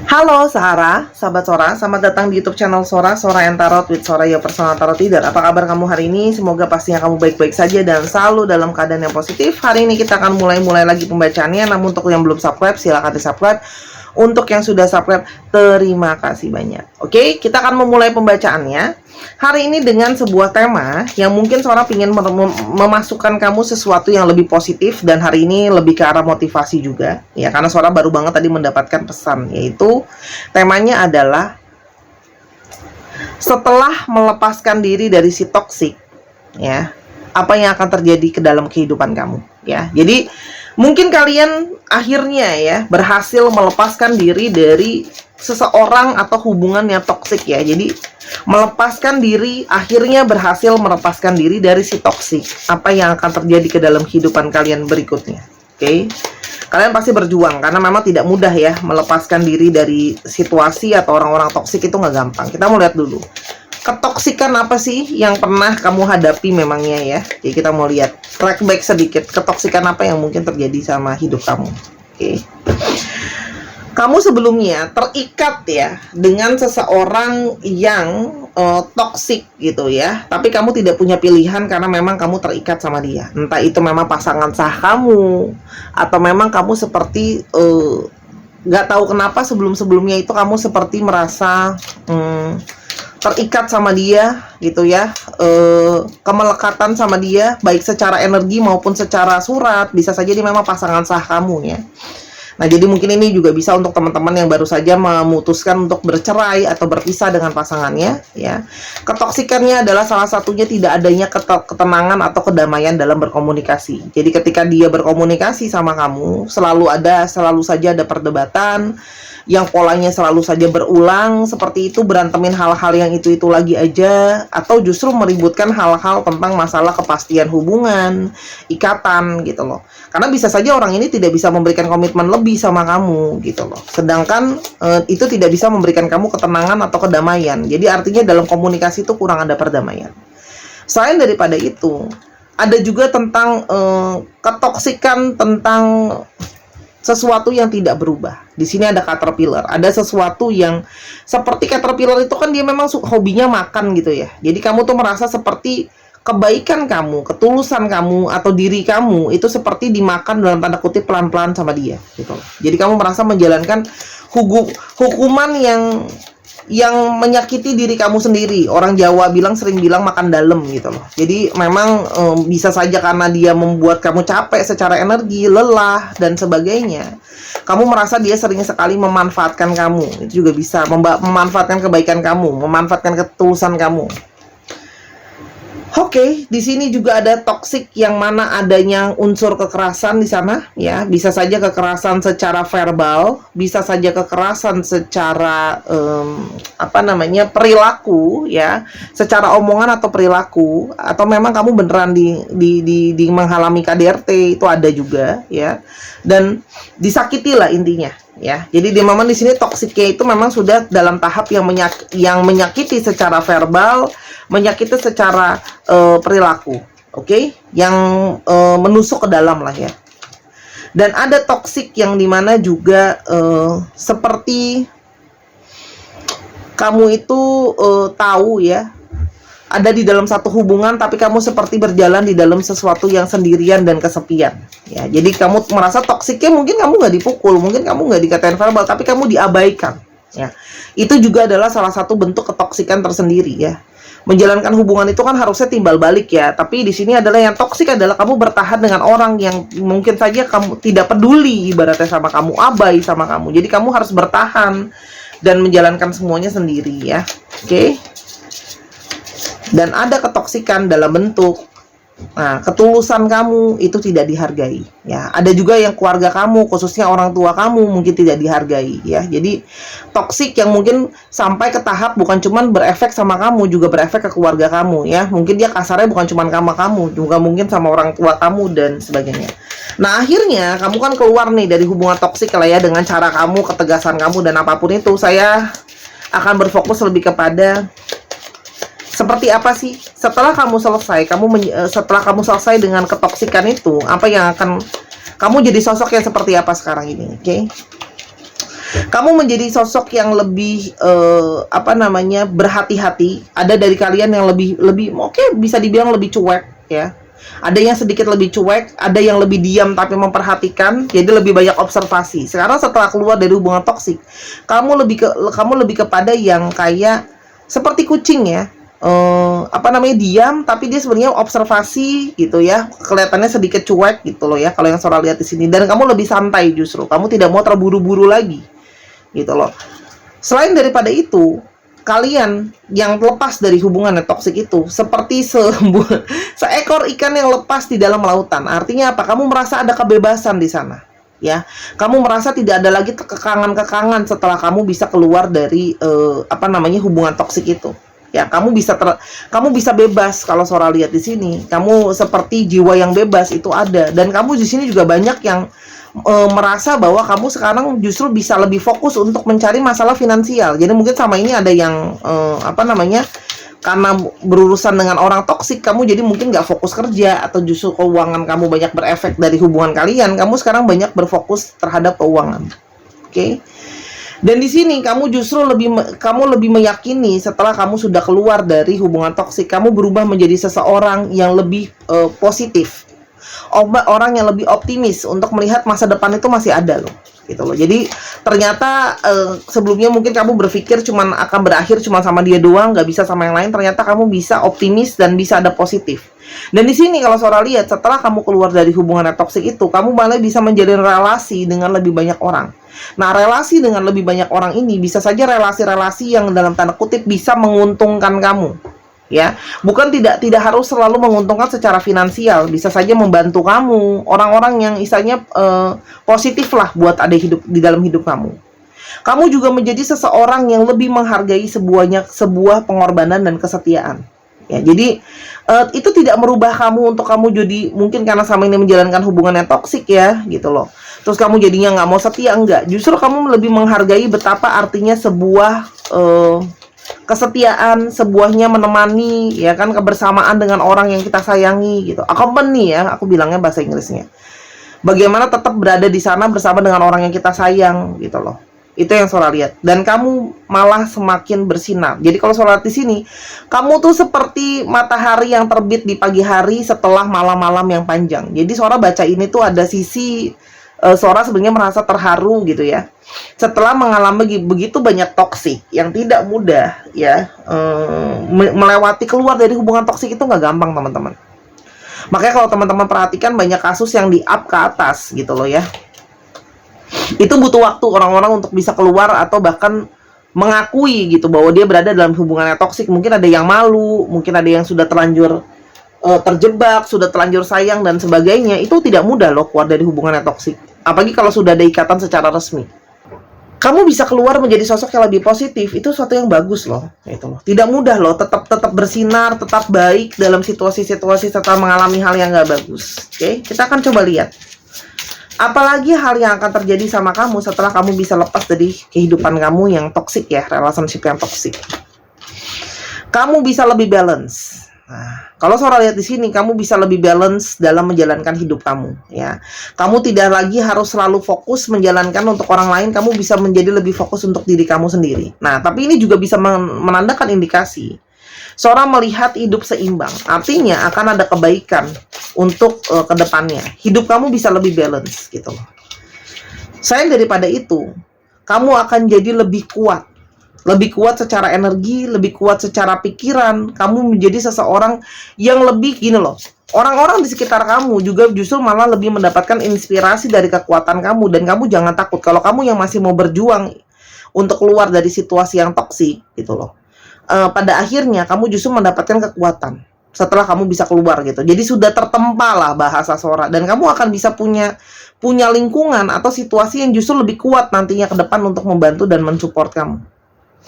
Halo Sahara, sahabat Sora, selamat datang di YouTube channel Sora, Sora and Tarot with Sora, your personal tarot reader. Apa kabar kamu hari ini? Semoga pastinya kamu baik-baik saja dan selalu dalam keadaan yang positif. Hari ini kita akan mulai lagi pembacaannya, namun untuk yang belum subscribe, silahkan di subscribe. Untuk yang sudah subscribe, terima kasih banyak. Oke, kita akan memulai pembacaannya hari ini dengan sebuah tema yang mungkin Sora ingin memasukkan kamu sesuatu yang lebih positif, dan hari ini lebih ke arah motivasi juga ya, karena Sora baru banget tadi mendapatkan pesan, yaitu temanya adalah setelah melepaskan diri dari si toksik ya, apa yang akan terjadi ke dalam kehidupan kamu ya. Jadi mungkin kalian akhirnya ya berhasil melepaskan diri dari seseorang atau hubungan yang toksik ya. Jadi melepaskan diri, akhirnya berhasil melepaskan diri dari si toksik. Apa yang akan terjadi ke dalam kehidupan kalian berikutnya? Oke. Kalian pasti berjuang karena memang tidak mudah ya melepaskan diri dari situasi atau orang-orang toksik, itu nggak gampang. Kita mau lihat dulu ketoksikan apa sih yang pernah kamu hadapi memangnya ya. Jadi kita mau lihat track back sedikit, ketoksikan apa yang mungkin terjadi sama hidup kamu. Oke. Kamu sebelumnya terikat ya dengan seseorang yang toksik gitu ya, tapi kamu tidak punya pilihan karena memang kamu terikat sama dia. Entah itu memang pasangan sah kamu, atau memang kamu seperti nggak tahu kenapa sebelum-sebelumnya itu kamu seperti merasa terikat sama dia gitu ya, kemelekatan sama dia, baik secara energi maupun secara surat. Bisa saja dia memang pasangan sah kamu ya. Nah, jadi mungkin ini juga bisa untuk teman-teman yang baru saja memutuskan untuk bercerai atau berpisah dengan pasangannya ya. Ketoksikannya adalah salah satunya tidak adanya ketenangan atau kedamaian dalam berkomunikasi. Jadi ketika dia berkomunikasi sama kamu, selalu saja ada perdebatan yang polanya selalu saja berulang, seperti itu, berantemin hal-hal yang itu lagi aja, atau justru meributkan hal-hal tentang masalah kepastian hubungan, ikatan gitu loh. Karena bisa saja orang ini tidak bisa memberikan komitmen lebih sama kamu gitu loh. Sedangkan itu tidak bisa memberikan kamu ketenangan atau kedamaian. Jadi artinya dalam komunikasi itu kurang ada perdamaian. Selain daripada itu, ada juga tentang ketoksikan tentang sesuatu yang tidak berubah. Di sini ada caterpillar, ada sesuatu yang seperti caterpillar itu kan dia memang hobinya makan gitu ya. Jadi kamu tuh merasa seperti kebaikan kamu, ketulusan kamu atau diri kamu itu seperti dimakan dalam tanda kutip pelan-pelan sama dia gitu. Jadi kamu merasa menjalankan hukuman yang menyakiti diri kamu sendiri. Orang Jawa sering bilang makan dalam gitu loh. Jadi memang bisa saja karena dia membuat kamu capek secara energi, lelah dan sebagainya. Kamu merasa dia sering sekali memanfaatkan kamu. Itu juga bisa memanfaatkan kebaikan kamu, memanfaatkan ketulusan kamu. Oke, di sini juga ada toksik yang mana adanya unsur kekerasan di sana ya. Bisa saja kekerasan secara verbal, bisa saja kekerasan secara perilaku ya, secara omongan atau perilaku, atau memang kamu beneran di mengalami KDRT, itu ada juga ya. Dan disakiti lah intinya ya. Jadi memang di sini toksiknya itu memang sudah dalam tahap yang menyakiti secara verbal, menyakiti secara perilaku, oke? Yang menusuk ke dalam lah ya. Dan ada toksik yang dimana juga seperti kamu itu tahu ya, ada di dalam satu hubungan tapi kamu seperti berjalan di dalam sesuatu yang sendirian dan kesepian ya. Jadi kamu merasa toksiknya mungkin kamu nggak dipukul, mungkin kamu nggak dikatain verbal, tapi kamu diabaikan ya. Itu juga adalah salah satu bentuk ketoksikan tersendiri ya. Menjalankan hubungan itu kan harusnya timbal balik ya, tapi di sini adalah yang toksik adalah kamu bertahan dengan orang yang mungkin saja kamu tidak peduli ibaratnya sama kamu, abai sama kamu. Jadi kamu harus bertahan dan menjalankan semuanya sendiri ya. Oke. Dan ada ketoksikan dalam bentuk ketulusan kamu itu tidak dihargai ya. Ada juga yang keluarga kamu, khususnya orang tua kamu, mungkin tidak dihargai ya. Jadi toksik yang mungkin sampai ke tahap bukan cuman berefek sama kamu, juga berefek ke keluarga kamu ya. Mungkin dia kasarnya bukan cuman sama kamu, juga mungkin sama orang tua kamu dan sebagainya. Nah, akhirnya kamu kan keluar nih dari hubungan toksik lah ya, dengan cara kamu, ketegasan kamu dan apapun itu. Saya akan berfokus lebih kepada seperti apa sih setelah kamu selesai, setelah kamu selesai dengan ketoksikan itu, apa yang akan kamu jadi sosok yang seperti apa sekarang ini, oke? Kamu menjadi sosok yang lebih berhati-hati. Ada dari kalian yang lebih oke, bisa dibilang lebih cuek ya. Ada yang sedikit lebih cuek, ada yang lebih diam tapi memperhatikan, jadi lebih banyak observasi. Sekarang setelah keluar dari hubungan toksik, kamu lebih kepada yang kayak seperti kucing ya. Diam tapi dia sebenarnya observasi gitu ya, kelihatannya sedikit cuek gitu loh ya kalau yang Sora lihat di sini. Dan kamu lebih santai, justru kamu tidak mau terburu-buru lagi gitu loh. Selain daripada itu, kalian yang lepas dari hubungan yang toksik itu seperti seekor ikan yang lepas di dalam lautan. Artinya apa? Kamu merasa ada kebebasan di sana ya. Kamu merasa tidak ada lagi kekangan-kekangan setelah kamu bisa keluar dari hubungan toksik itu. Ya, kamu bisa bebas. Kalau Sora lihat di sini, kamu seperti jiwa yang bebas itu ada. Dan kamu di sini juga banyak yang merasa bahwa kamu sekarang justru bisa lebih fokus untuk mencari masalah finansial. Jadi mungkin sama ini ada yang karena berurusan dengan orang toksik, kamu jadi mungkin nggak fokus kerja, atau justru keuangan kamu banyak berefek dari hubungan kalian. Kamu sekarang banyak berfokus terhadap keuangan. Oke. Dan di sini kamu justru lebih meyakini setelah kamu sudah keluar dari hubungan toksik, kamu berubah menjadi seseorang yang lebih positif. Orang yang lebih optimis untuk melihat masa depan itu masih ada loh, gitu loh. Jadi ternyata sebelumnya mungkin kamu berpikir akan berakhir cuma sama dia doang, nggak bisa sama yang lain. Ternyata kamu bisa optimis dan bisa ada positif. Dan di sini kalau Sora lihat, setelah kamu keluar dari hubungan yang toksik itu, kamu malah bisa menjalin relasi dengan lebih banyak orang. Nah, relasi dengan lebih banyak orang ini bisa saja relasi-relasi yang dalam tanda kutip bisa menguntungkan kamu. Ya, bukan tidak harus selalu menguntungkan secara finansial, bisa saja membantu kamu, orang-orang yang istilahnya positif lah buat ada di dalam hidup kamu. Kamu juga menjadi seseorang yang lebih menghargai sebuah pengorbanan dan kesetiaan. Ya, jadi itu tidak merubah kamu untuk kamu jadi mungkin karena sama ini menjalankan hubungan yang toksik ya, gitu loh. Terus kamu jadinya nggak mau setia, enggak. Justru kamu lebih menghargai betapa artinya sebuah kesetiaan, sebuahnya menemani, ya kan, kebersamaan dengan orang yang kita sayangi gitu. Accompany ya, aku bilangnya bahasa Inggrisnya. Bagaimana tetap berada di sana bersama dengan orang yang kita sayang gitu loh. Itu yang Sora lihat. Dan kamu malah semakin bersinar. Jadi kalau Sora lihat di sini, kamu tuh seperti matahari yang terbit di pagi hari setelah malam-malam yang panjang. Jadi Sora baca ini tuh ada sisi Sora sebenarnya merasa terharu gitu ya. Setelah mengalami begitu banyak toksik yang tidak mudah ya, melewati keluar dari hubungan toksik itu nggak gampang teman-teman. Makanya kalau teman-teman perhatikan banyak kasus yang di up ke atas gitu loh ya. Itu butuh waktu orang-orang untuk bisa keluar atau bahkan mengakui gitu bahwa dia berada dalam hubungan yang toksik. Mungkin ada yang malu, mungkin ada yang sudah terlanjur terjebak, sudah terlanjur sayang dan sebagainya. Itu tidak mudah loh keluar dari hubungan yang toksik. Apalagi kalau sudah ada ikatan secara resmi. Kamu bisa keluar menjadi sosok yang lebih positif, itu suatu yang bagus loh. Itu loh. Tidak mudah loh, tetap bersinar, tetap baik dalam situasi-situasi setelah mengalami hal yang nggak bagus. Oke, kita akan coba lihat. Apalagi hal yang akan terjadi sama kamu setelah kamu bisa lepas dari kehidupan kamu yang toksik ya, relationship yang toksik. Kamu bisa lebih balance. Nah, kalau Sora lihat di sini, kamu bisa lebih balance dalam menjalankan hidup kamu, ya. Kamu tidak lagi harus selalu fokus menjalankan untuk orang lain, kamu bisa menjadi lebih fokus untuk diri kamu sendiri. Nah, tapi ini juga bisa menandakan indikasi Sora melihat hidup seimbang. Artinya akan ada kebaikan untuk kedepannya. Hidup kamu bisa lebih balance gitu loh. Selain daripada itu, kamu akan jadi lebih kuat. Lebih kuat secara energi, lebih kuat secara pikiran. Kamu menjadi seseorang yang lebih gini loh. Orang-orang di sekitar kamu juga justru malah lebih mendapatkan inspirasi dari kekuatan kamu. Dan kamu jangan takut kalau kamu yang masih mau berjuang untuk keluar dari situasi yang toksik gitu loh. Pada akhirnya kamu justru mendapatkan kekuatan setelah kamu bisa keluar gitu. Jadi sudah tertempa lah bahasa Sora. Dan kamu akan bisa punya lingkungan atau situasi yang justru lebih kuat nantinya ke depan untuk membantu dan mensupport kamu.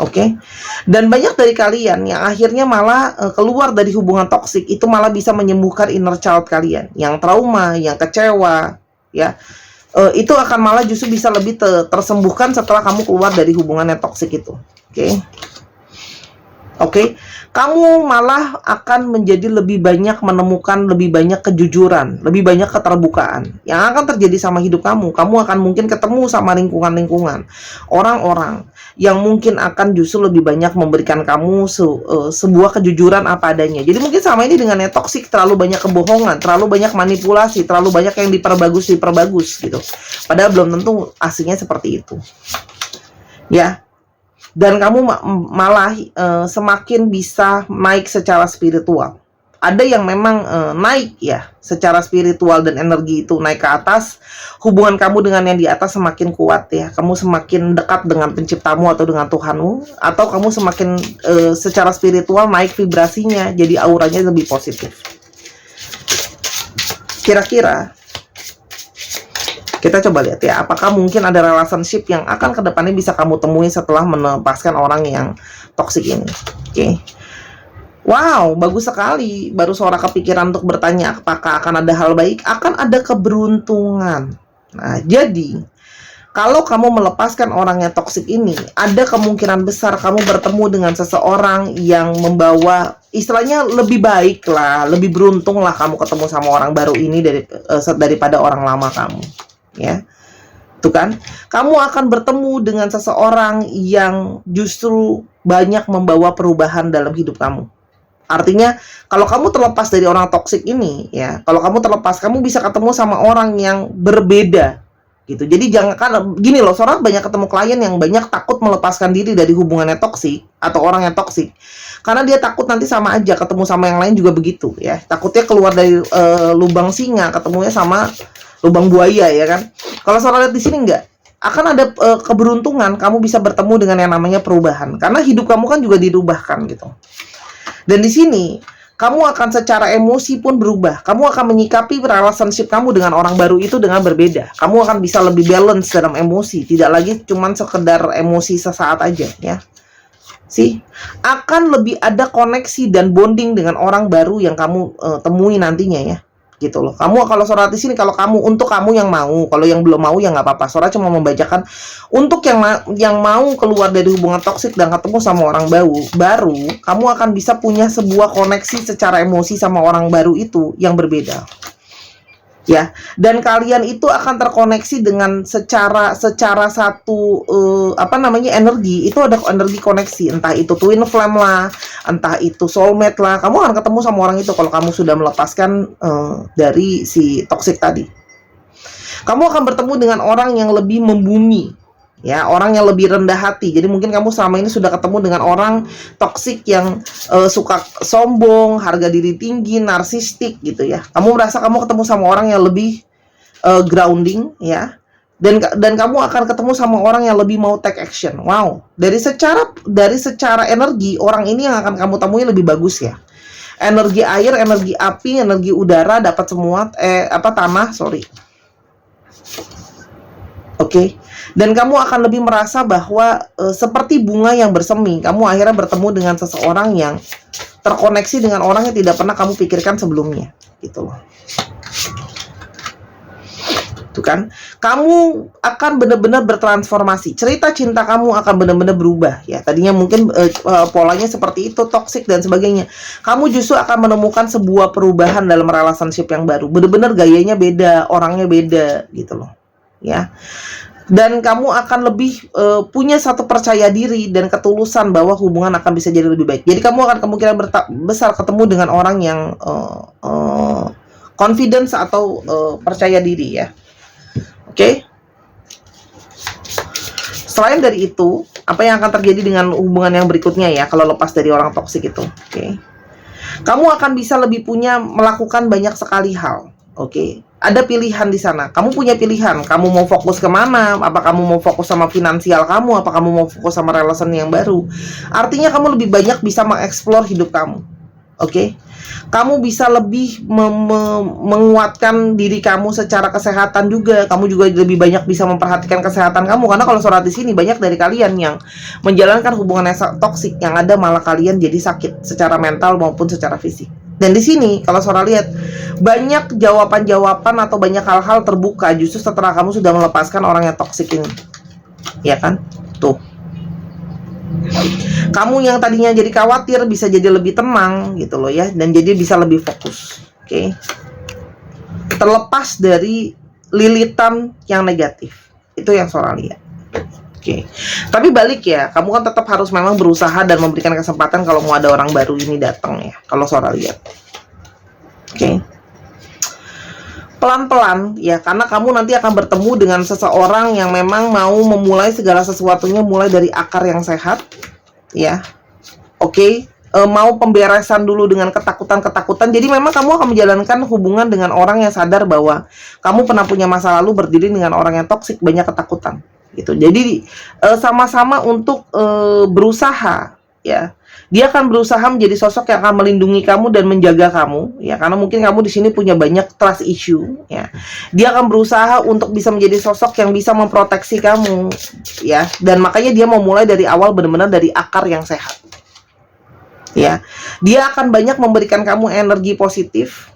Oke. Dan banyak dari kalian yang akhirnya malah keluar dari hubungan toksik itu malah bisa menyembuhkan inner child kalian yang trauma, yang kecewa, ya. Itu akan malah justru bisa lebih tersembuhkan setelah kamu keluar dari hubungan yang toksik itu. Oke. Oke, kamu malah akan menjadi lebih banyak menemukan lebih banyak kejujuran, lebih banyak keterbukaan. Yang akan terjadi sama hidup kamu, kamu akan mungkin ketemu sama lingkungan-lingkungan, orang-orang yang mungkin akan justru lebih banyak memberikan kamu sebuah kejujuran apa adanya. Jadi mungkin sama ini dengan yang toksik, terlalu banyak kebohongan, terlalu banyak manipulasi, terlalu banyak yang diperbagus gitu. Padahal belum tentu aslinya seperti itu. Ya, dan kamu malah semakin bisa naik secara spiritual. Ada yang memang naik ya secara spiritual dan energi itu naik ke atas. Hubungan kamu dengan yang di atas semakin kuat ya. Kamu semakin dekat dengan penciptamu atau dengan Tuhanmu, atau kamu semakin secara spiritual naik vibrasinya, jadi auranya lebih positif. Kira-kira kita coba lihat ya, apakah mungkin ada relationship yang akan kedepannya bisa kamu temui setelah melepaskan orang yang toksik ini. Oke. Wow, bagus sekali. Baru Sora kepikiran untuk bertanya apakah akan ada hal baik, akan ada keberuntungan. Nah, jadi kalau kamu melepaskan orang yang toksik ini, ada kemungkinan besar kamu bertemu dengan seseorang yang membawa, istilahnya lebih baik lah, lebih beruntung lah kamu ketemu sama orang baru ini daripada orang lama kamu. Ya, tuh kan, kamu akan bertemu dengan seseorang yang justru banyak membawa perubahan dalam hidup kamu. Artinya, kalau kamu terlepas dari orang toksik ini, ya, kalau kamu terlepas, kamu bisa ketemu sama orang yang berbeda, gitu. Jadi jangan, kan gini loh, seorang banyak ketemu klien yang banyak takut melepaskan diri dari hubungannya toksik atau orang yang toksik, karena dia takut nanti sama aja ketemu sama yang lain juga begitu, ya. Takutnya keluar dari lubang singa, ketemunya sama lubang buaya, ya kan? Kalau Sora lihat di sini enggak, akan ada keberuntungan kamu bisa bertemu dengan yang namanya perubahan, karena hidup kamu kan juga dirubahkan gitu. Dan di sini kamu akan secara emosi pun berubah. Kamu akan menyikapi relationship kamu dengan orang baru itu dengan berbeda. Kamu akan bisa lebih balance dalam emosi, tidak lagi cuman sekedar emosi sesaat aja, ya. Akan lebih ada koneksi dan bonding dengan orang baru yang kamu temui nantinya, ya. Gitu loh. Kamu kalau Sora di sini, kalau kamu, untuk kamu yang mau, kalau yang belum mau ya nggak apa-apa. Sora cuma membacakan untuk yang mau keluar dari hubungan toksik dan ketemu sama orang baru, kamu akan bisa punya sebuah koneksi secara emosi sama orang baru itu yang berbeda. Ya, dan kalian itu akan terkoneksi dengan secara satu energi. Itu ada energi koneksi, entah itu twin flame lah, entah itu soulmate lah. Kamu akan ketemu sama orang itu kalau kamu sudah melepaskan dari si toxic tadi. Kamu akan bertemu dengan orang yang lebih membumi, ya, orang yang lebih rendah hati. Jadi mungkin kamu selama ini sudah ketemu dengan orang toksik yang suka sombong, harga diri tinggi, narsistik gitu ya. Kamu merasa kamu ketemu sama orang yang lebih grounding, ya. Dan kamu akan ketemu sama orang yang lebih mau take action. Wow, dari secara energi, orang ini yang akan kamu temui lebih bagus, ya. Energi air, energi api, energi udara dapat semua, tanah, sorry. Oke. Dan kamu akan lebih merasa bahwa seperti bunga yang bersemi, kamu akhirnya bertemu dengan seseorang yang terkoneksi dengan orang yang tidak pernah kamu pikirkan sebelumnya, gitu loh. Tuh kan, kamu akan benar-benar bertransformasi. Cerita cinta kamu akan benar-benar berubah, ya. Tadinya mungkin polanya seperti itu, toksik dan sebagainya. Kamu justru akan menemukan sebuah perubahan dalam relationship yang baru. Benar-benar gayanya beda, orangnya beda, gitu loh. Ya, dan kamu akan lebih punya satu percaya diri dan ketulusan bahwa hubungan akan bisa jadi lebih baik. Jadi kamu akan kemungkinan besar ketemu dengan orang yang confidence atau percaya diri, ya. Oke. Selain dari itu, apa yang akan terjadi dengan hubungan yang berikutnya, ya, kalau lepas dari orang toksik itu? Oke. Kamu akan bisa lebih melakukan banyak sekali hal. Oke. Ada pilihan di sana. Kamu punya pilihan. Kamu mau fokus kemana? Apa kamu mau fokus sama finansial kamu? Apa kamu mau fokus sama relation yang baru? Artinya kamu lebih banyak bisa mengeksplor hidup kamu. Oke? Kamu bisa lebih menguatkan diri kamu secara kesehatan juga. Kamu juga lebih banyak bisa memperhatikan kesehatan kamu. Karena kalau Sora di sini, banyak dari kalian yang menjalankan hubungan yang toksik, yang ada malah kalian jadi sakit secara mental maupun secara fisik. Dan di sini kalau Sora lihat, banyak jawaban-jawaban atau banyak hal-hal terbuka justru setelah kamu sudah melepaskan orang yang toksik ini. Ya kan? Tuh. Kamu yang tadinya jadi khawatir bisa jadi lebih tenang gitu loh ya, dan jadi bisa lebih fokus. Oke. Terlepas dari lilitan yang negatif. Itu yang Sora lihat. Oke. Tapi balik ya, kamu kan tetap harus memang berusaha dan memberikan kesempatan kalau mau ada orang baru ini datang ya, kalau Sora lihat. Oke. Pelan-pelan ya, karena kamu nanti akan bertemu dengan seseorang yang memang mau memulai segala sesuatunya mulai dari akar yang sehat ya. Oke. Mau pemberesan dulu dengan ketakutan-ketakutan. Jadi memang kamu akan menjalankan hubungan dengan orang yang sadar bahwa kamu pernah punya masa lalu berdiri dengan orang yang toksik, banyak ketakutan gitu. Jadi sama-sama untuk berusaha ya. Dia akan berusaha menjadi sosok yang akan melindungi kamu dan menjaga kamu ya, karena mungkin kamu di sini punya banyak trust issue ya. Dia akan berusaha untuk bisa menjadi sosok yang bisa memproteksi kamu ya, dan makanya dia mau mulai dari awal benar-benar dari akar yang sehat. Ya, dia akan banyak memberikan kamu energi positif.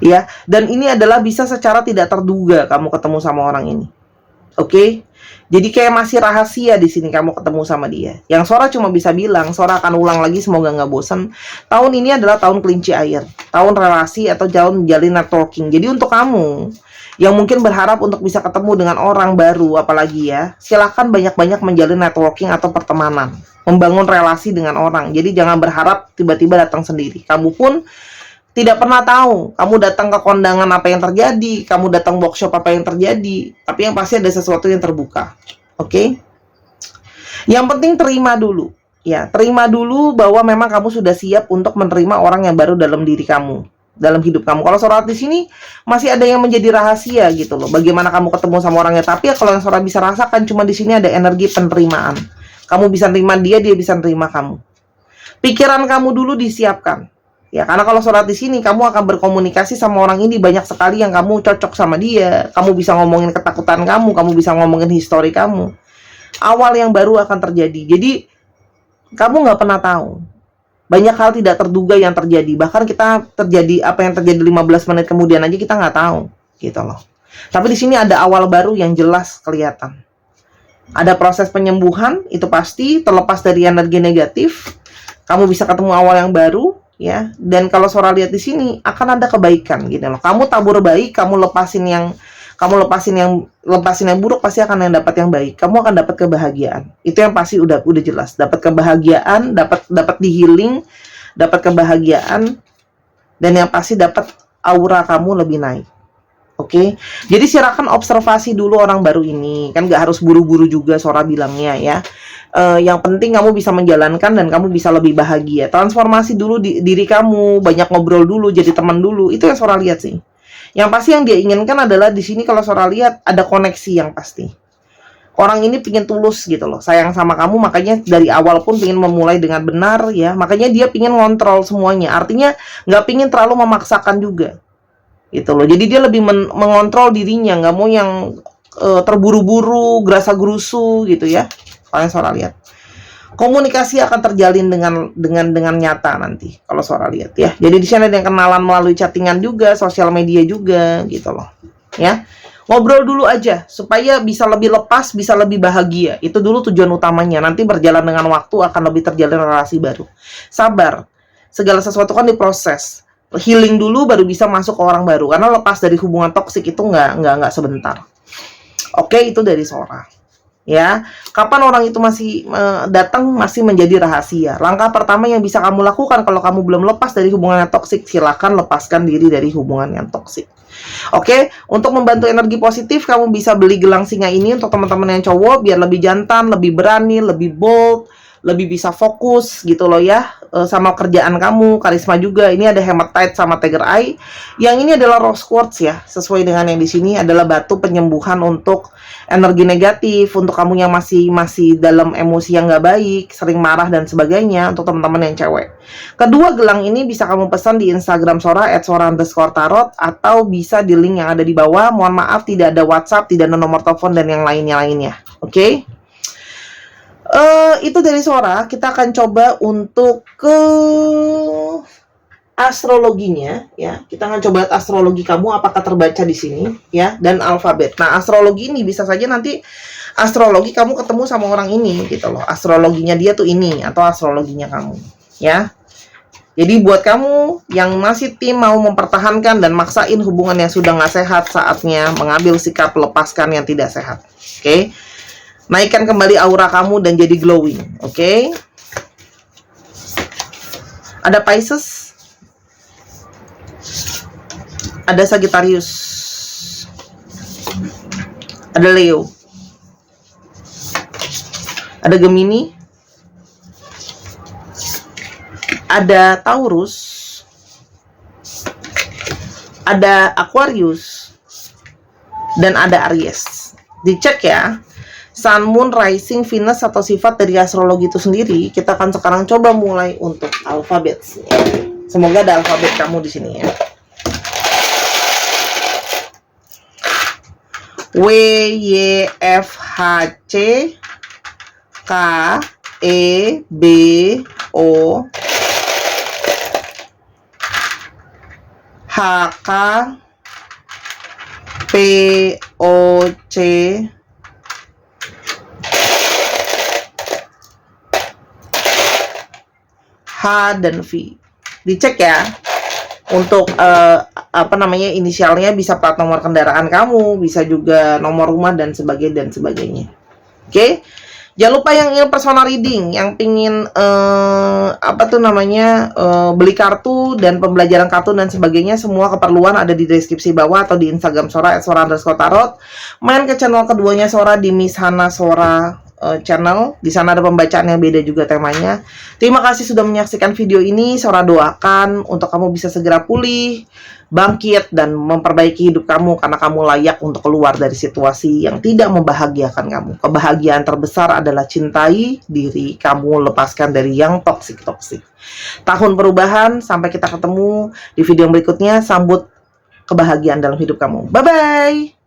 Ya, dan ini adalah bisa secara tidak terduga kamu ketemu sama orang ini. Oke? Jadi kayak masih rahasia di sini kamu ketemu sama dia. Yang Sora cuma bisa bilang, Sora akan ulang lagi, semoga nggak bosan. Tahun ini adalah tahun kelinci air, tahun relasi atau tahun menjalin networking. Jadi untuk kamu yang mungkin berharap untuk bisa ketemu dengan orang baru, apalagi ya, silahkan banyak-banyak menjalin networking atau pertemanan, membangun relasi dengan orang. Jadi jangan berharap tiba-tiba datang sendiri. Kamu pun tidak pernah tahu, kamu datang ke kondangan apa yang terjadi, kamu datang workshop apa yang terjadi, tapi yang pasti ada sesuatu yang terbuka. Oke? Yang penting terima dulu. Ya, terima dulu bahwa memang kamu sudah siap untuk menerima orang yang baru dalam diri kamu, dalam hidup kamu. Kalau Sora di sini masih ada yang menjadi rahasia gitu loh. Bagaimana kamu ketemu sama orangnya, tapi ya kalau yang Sora bisa rasakan cuma di sini ada energi penerimaan. Kamu bisa nerima dia, dia bisa nerima kamu. Pikiran kamu dulu disiapkan. Ya, karena kalau Sora di sini kamu akan berkomunikasi sama orang ini banyak sekali yang kamu cocok sama dia. Kamu bisa ngomongin ketakutan kamu bisa ngomongin histori kamu. Awal yang baru akan terjadi. Jadi kamu nggak pernah tahu. Banyak hal tidak terduga yang terjadi. Bahkan kita terjadi apa yang terjadi 15 menit kemudian aja kita nggak tahu, gitu loh. Tapi di sini ada awal baru yang jelas kelihatan. Ada proses penyembuhan, itu pasti terlepas dari energi negatif. Kamu bisa ketemu awal yang baru. Ya, dan kalau Sora lihat di sini akan ada kebaikan gitu loh. Kamu tabur baik, kamu lepasin yang buruk, pasti akan yang dapat yang baik. Kamu akan dapat kebahagiaan. Itu yang pasti udah jelas. Dapat kebahagiaan, dapat di healing, dapat kebahagiaan, dan yang pasti dapat aura kamu lebih naik. Oke. Jadi silakan observasi dulu orang baru ini. Kan nggak harus buru-buru juga Sora bilangnya ya. Yang penting kamu bisa menjalankan dan kamu bisa lebih bahagia. Transformasi dulu diri kamu, banyak ngobrol dulu, jadi teman dulu. Itu yang Sora lihat sih. Yang pasti yang dia inginkan adalah di sini kalau Sora lihat ada koneksi yang pasti. Orang ini pingin tulus gitu loh, sayang sama kamu, makanya dari awal pun pingin memulai dengan benar ya. Makanya dia pingin ngontrol semuanya. Artinya nggak pingin terlalu memaksakan juga. Gitu loh. Jadi dia lebih mengontrol dirinya, nggak mau yang terburu-buru, gerasa-gerusu gitu ya. Kalian Sora lihat. Komunikasi akan terjalin dengan nyata nanti kalau Sora lihat ya. Jadi di sana ada yang kenalan melalui chattingan juga, sosial media juga gitu loh. Ya. Ngobrol dulu aja supaya bisa lebih lepas, bisa lebih bahagia. Itu dulu tujuan utamanya. Nanti berjalan dengan waktu akan lebih terjalin relasi baru. Sabar. Segala sesuatu kan diproses. Healing dulu baru bisa masuk ke orang baru. Karena lepas dari hubungan toksik itu nggak sebentar. Oke, itu dari Sora. Ya, kapan orang itu masih datang masih menjadi rahasia. Langkah pertama yang bisa kamu lakukan kalau kamu belum lepas dari hubungan yang toksik, silakan lepaskan diri dari hubungan yang toksik. Oke, untuk membantu energi positif, kamu bisa beli gelang singa ini untuk teman-teman yang cowok biar lebih jantan, lebih berani, lebih bold, lebih bisa fokus gitu loh ya, sama kerjaan kamu, karisma juga. Ini ada hematite sama tiger eye. Yang ini adalah rose quartz ya, sesuai dengan yang di sini adalah batu penyembuhan untuk energi negatif, untuk kamu yang masih dalam emosi yang nggak baik, sering marah dan sebagainya, untuk teman-teman yang cewek. Kedua gelang ini bisa kamu pesan di Instagram Sora @sora_tarot atau bisa di link yang ada di bawah. Mohon maaf tidak ada WhatsApp, tidak ada nomor telepon dan yang lainnya. Oke? Itu dari Sora. Kita akan coba untuk ke astrologinya ya. Kita akan coba lihat astrologi kamu apakah terbaca di sini ya, dan alfabet. Nah, astrologi ini bisa saja nanti astrologi kamu ketemu sama orang ini gitu loh. Astrologinya dia tuh ini atau astrologinya kamu, ya. Jadi buat kamu yang masih tim mau mempertahankan dan maksain hubungan yang sudah nggak sehat, saatnya mengambil sikap lepaskan yang tidak sehat. Oke? Naikkan kembali aura kamu dan jadi glowing. Oke? Ada Pisces, ada Sagittarius, ada Leo, ada Gemini, ada Taurus, ada Aquarius, dan ada Aries. Dicek ya, Sun, Moon, Rising, Venus atau sifat dari astrologi itu sendiri. Kita akan sekarang coba mulai untuk alfabet. Semoga ada alfabet kamu di sini ya. W, Y, F, H, C, K, E, B, O, H, K, P, O, C, H, dan V. Dicek ya. Untuk inisialnya bisa plat nomor kendaraan kamu, bisa juga nomor rumah dan sebagainya. Oke. Jangan lupa yang ingin personal reading, yang pingin beli kartu dan pembelajaran kartu dan sebagainya, semua keperluan ada di deskripsi bawah atau di Instagram Sora @sora_tarot. Main ke channel keduanya Sora di Miss Hana Sora channel. Di sana ada pembacaan yang beda juga temanya. Terima kasih sudah menyaksikan video ini. Sora doakan untuk kamu bisa segera pulih, bangkit, dan memperbaiki hidup kamu karena kamu layak untuk keluar dari situasi yang tidak membahagiakan kamu. Kebahagiaan terbesar adalah cintai diri kamu, lepaskan dari yang toksik. Tahun perubahan, sampai kita ketemu di video berikutnya. Sambut kebahagiaan dalam hidup kamu. Bye-bye!